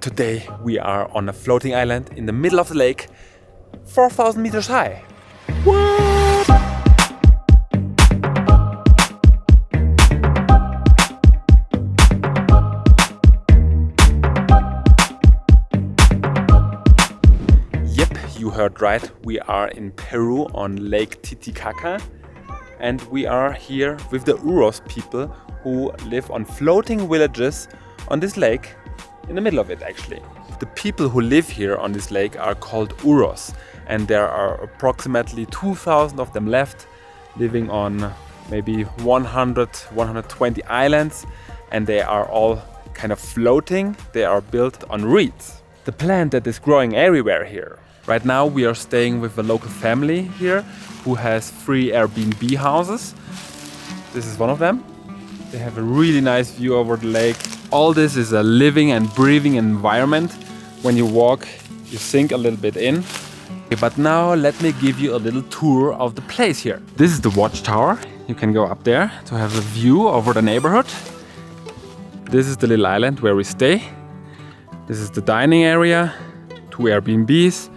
Today we are on a floating island in the middle of the lake, 4,000 meters high. What? Yep, you heard right. We are in Peru on Lake Titicaca, and we are here with the Uros people who live on floating villages on this lake, in the middle of it actually. The people who live here on this lake are called Uros, and there are approximately 2,000 of them left, living on maybe 100-120 islands, and they are all kind of floating. They are built on reeds. The plant that is growing everywhere here. Right now we are staying with a local family here who has 3 Airbnb houses. This is one of them. They have a really nice view over the lake. All this is a living and breathing environment. When you walk, you sink a little bit in. Okay, but now let me give you a little tour of the place here. This is the watchtower. You can go up there to have a view over the neighborhood. This is the little island where we stay. This is the dining area, 2 Airbnbs,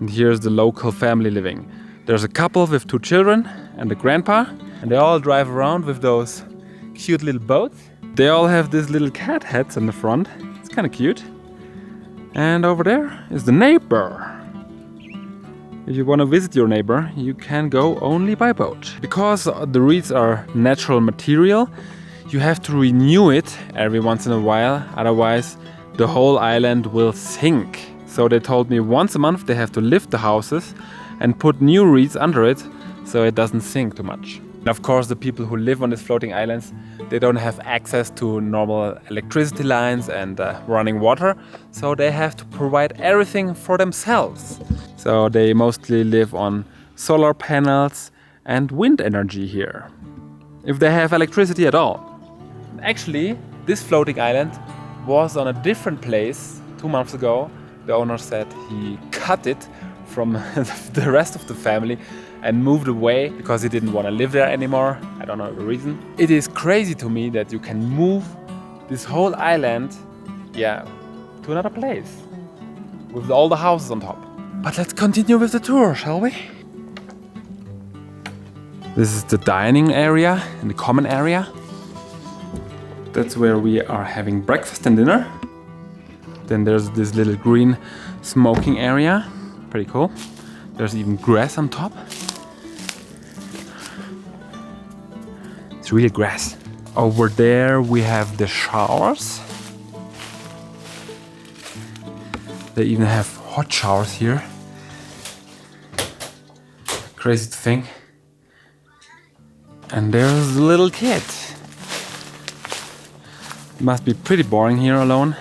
and here's the local family living. There's a couple with 2 children and a grandpa, and they all drive around with those cute little boats. They all have these little cat heads on the front. It's kind of cute. And over there is the neighbor. If you want to visit your neighbor, you can go only by boat. Because the reeds are natural material, you have to renew it every once in a while, otherwise the whole island will sink. So they told me once a month they have to lift the houses and put new reeds under it so it doesn't sink too much. And of course the people who live on these floating islands, they don't have access to normal electricity lines and running water, so they have to provide everything for themselves. So they mostly live on solar panels and wind energy here, if they have electricity at all. Actually, this floating island was on a different place 2 months ago. The owner said he cut it from the rest of the family and moved away because he didn't want to live there anymore. I don't know the reason. It is crazy to me that you can move this whole island, to another place with all the houses on top. But let's continue with the tour, shall we? This is the dining area and the common area. That's where we are having breakfast and dinner. Then there's this little green smoking area. Pretty cool. There's even grass on top. It's real grass. Over there we have the showers. They even have hot showers here. Crazy to think. And there's the little kid. It must be pretty boring here alone.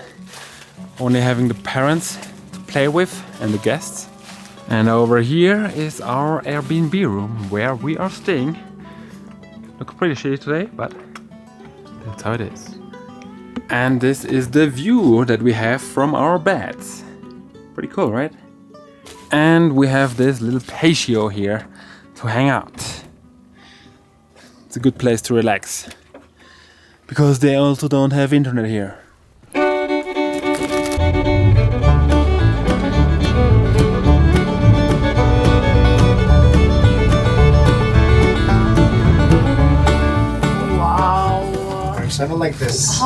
Only having the parents to play with and the guests. And over here is our Airbnb room where we are staying. Looks pretty shitty today, but that's how it is. And this is the view that we have from our beds. Pretty cool, right? And we have this little patio here to hang out. It's a good place to relax. Because they also don't have internet here. Something like this.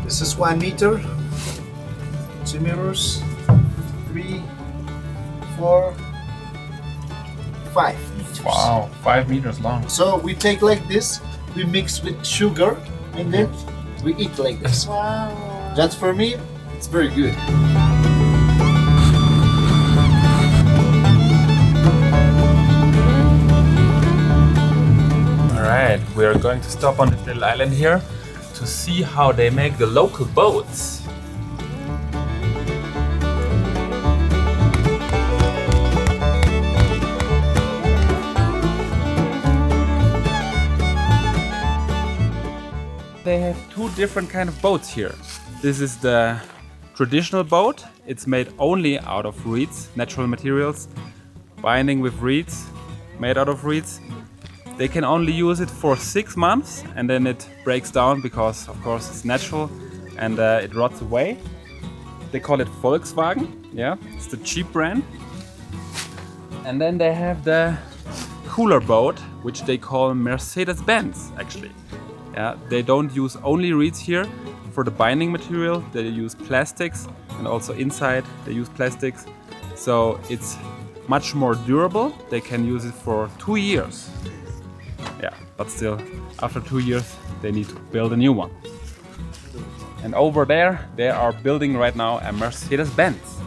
This is 1 meter, 2 meters, 3, 4, 5 meters. Wow, 5 meters long. So we take like this, we mix with sugar, and then we eat like this. Wow. That's for me, it's very good. Alright, we are going to stop on this little island here to see how they make the local boats. They have 2 different kind of boats here. This is the traditional boat. It's made only out of reeds, natural materials, binding with reeds, made out of reeds. They can only use it for 6 months and then it breaks down because of course it's natural and it rots away. They call it Volkswagen. Yeah, it's the cheap brand. And then they have the cooler boat, which they call Mercedes-Benz actually. Yeah, they don't use only reeds here for the binding material. They use plastics, and also inside they use plastics. So it's much more durable. They can use it for 2 years. Yeah, but still, after 2 years, they need to build a new one. And over there, they are building right now a Mercedes-Benz.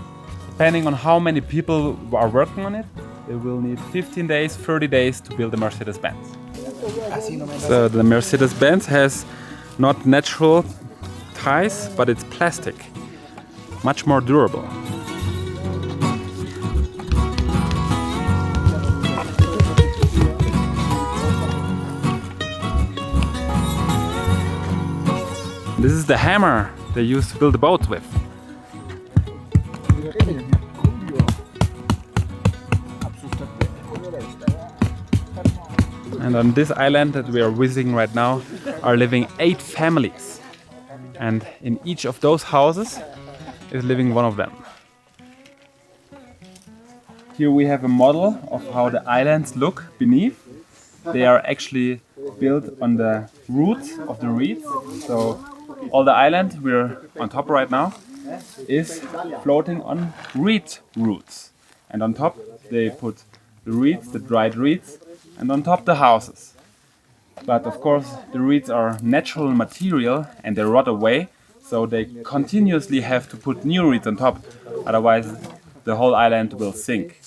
Depending on how many people are working on it, they will need 15 days, 30 days to build a Mercedes-Benz. So the Mercedes-Benz has not natural ties, but it's plastic. Much more durable. This is the hammer they used to build the boat with. And on this island that we are visiting right now are living 8 families. And in each of those houses is living one of them. Here we have a model of how the islands look beneath. They are actually built on the roots of the reeds. So all the island we're on top right now is floating on reed roots. And on top they put the reeds, the dried reeds, and on top the houses. But of course the reeds are natural material and they rot away, so they continuously have to put new reeds on top, otherwise the whole island will sink.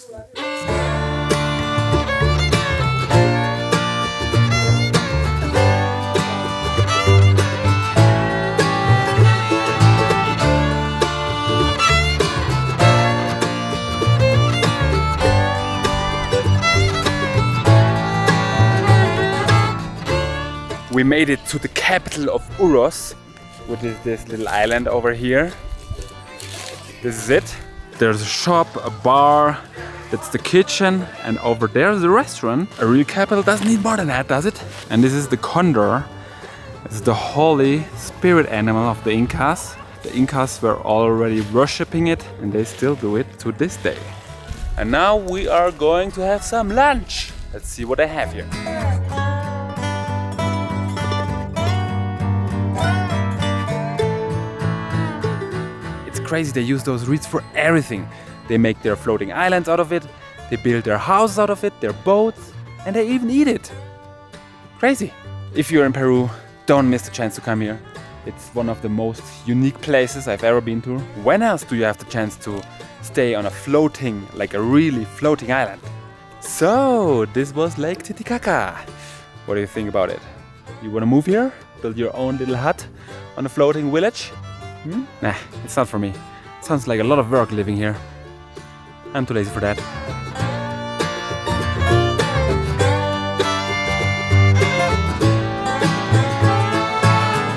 We made it to the capital of Uros, which is this little island over here. This is it. There's a shop, a bar, that's the kitchen, and over there's the restaurant. A real capital doesn't need more than that, does it? And this is the condor. It's the holy spirit animal of the Incas. The Incas were already worshipping it, and they still do it to this day. And now we are going to have some lunch. Let's see what I have here. Crazy, they use those reeds for everything. They make their floating islands out of it, they build their houses out of it, their boats, and they even eat it. Crazy. If you're in Peru, don't miss the chance to come here. It's one of the most unique places I've ever been to. When else do you have the chance to stay on a floating, like a really floating island? So, this was Lake Titicaca. What do you think about it? You wanna move here? Build your own little hut on a floating village? Nah, it's not for me. Sounds like a lot of work living here. I'm too lazy for that.